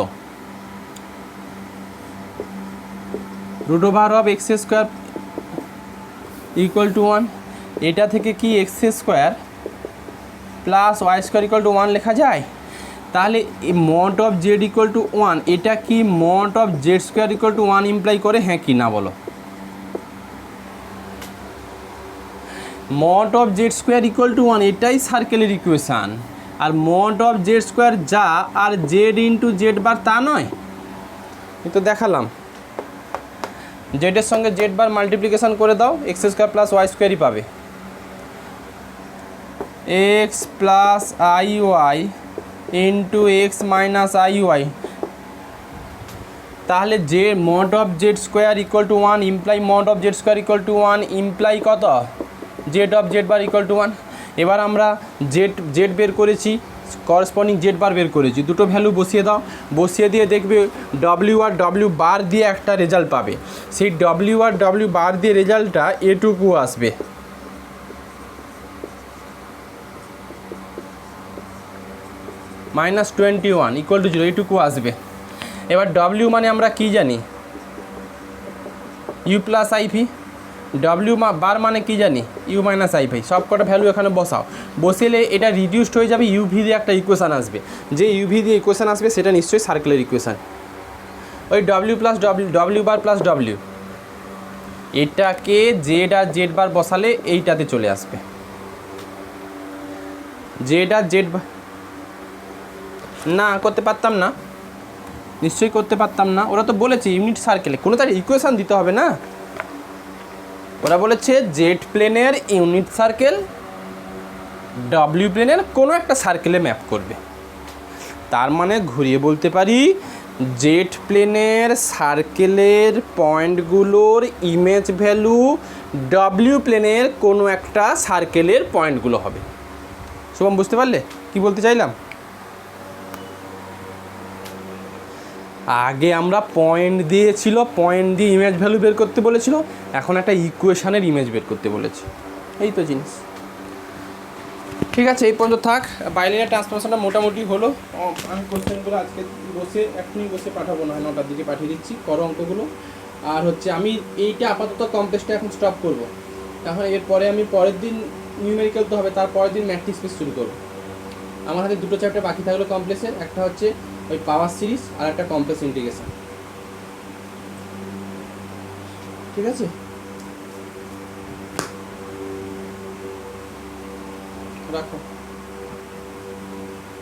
Root over of x square equal to 1, এটা থেকে কি x square plus Y square equal to 1 লেখা যায়? তাহলে mod of z equal to 1 এটা কি mod of Z square equal to 1 imply করে, হ্যাঁ কি না বলো? Mod of Z square equal to 1 এটাই সার্কেলের ইকুয়েশান। আর মড অফ জেড স্কোয়ার যা আর জেড ইন্টু জেড বার তা নয়, এই তো দেখালাম। জেডের সঙ্গে জেড বার মাল্টিপ্লিকেশান করে দাও, এক্স স্কোয়ার প্লাস ওয়াই স্কোয়ারই পাবে, x plus I Y into x minus I y. তাহলে যে mod of Z square equal to 1 imply mod of Z square equal to 1 imply কত? Z of z bar equal to 1। এবার আমরা Z বের করেছি, corresponding Z bar বের করেছি, দুটো ভ্যালু বসিয়ে দাও, বসিয়ে দিয়ে দেখবে ডব্লিউ আর ডব্লিউ বার দিয়ে একটা রেজাল্ট পাবে। সেই ডব্লিউ আর ডব্লিউ বার দিয়ে রেজাল্টটা এটুকু আসবে, -21 ইকুয়াল টু 0, এইটুকু আসবে। এবার ডব্লিউ মানে আমরা কি জানি? U plus IV. W bar মানে কি জানি? U minus IV. সব কটা ভ্যালু এখানে বসাও, বসিলে এটা রিডিউসড হয়ে যাবে, ইউভি দিয়ে একটা ইকুয়েশান আসবে। যে ইউভি দিয়ে ইকুয়েশান আসবে সেটা নিশ্চয়ই সার্কেলের ইকুয়েশান। ওই ডব্লিউ প্লাস ডব্লিউ বার প্লাস ডব্লিউ, এটাকে জেড আর জেড বার বসালে এইটাতে চলে আসবে। জেড আর জেড না করতে পারতাম না, নিশ্চয়ই করতে পারতাম না। ওরা তো বলেছে ইউনিট সার্কেলে কোনো তার ইকুয়েশান দিতে হবে না। ওরা বলেছে জেড প্লেনের ইউনিট সার্কেল ডব্লিউ প্লেনের কোনো একটা সার্কেলে ম্যাপ করবে। তার মানে ঘুরিয়ে বলতে পারি জেড প্লেনের সার্কেলের পয়েন্টগুলোর ইমেজ ভ্যালু ডব্লিউ প্লেনের কোনো একটা সার্কেলের পয়েন্টগুলো হবে। শুভম বুঝতে পারলে কি বলতে চাইলাম? আগে আমরা পয়েন্ট দিয়েছিল, পয়েন্ট দিয়ে ইমেজ ভ্যালু বের করতে বলেছিল, এখন একটা ইকুয়েশানের ইমেজ বের করতে বলেছে। এই তো জিনিস। ঠিক আছে, এই পর্যন্ত থাক। বাইলিনিয়ার ট্রান্সফরমেশনটা মোটামুটি হলো। আমি কোশ্চেনগুলো আজকে এখনই বসে পাঠাবো না, 9টার দিকে পাঠিয়ে দিচ্ছি, করো অঙ্কগুলো। আর হচ্ছে আমি এইটা আপাতত কমপ্লেক্সটা এখন স্টপ করবো। তাহলে এরপরে আমি পরের দিন নিউমেরিক্যাল তো হবে, তারপরের দিন ম্যাট্রিক্স স্পেস শুরু করবো। আমার হাতে দুটো চ্যাপ্টার বাকি থাকলো কমপ্লেক্সের, একটা হচ্ছে ওই পাওয়ার সিরিজ আর একটা কমপ্লেক্স ইন্টিগ্রেশন। ঠিক আছে, রাখো।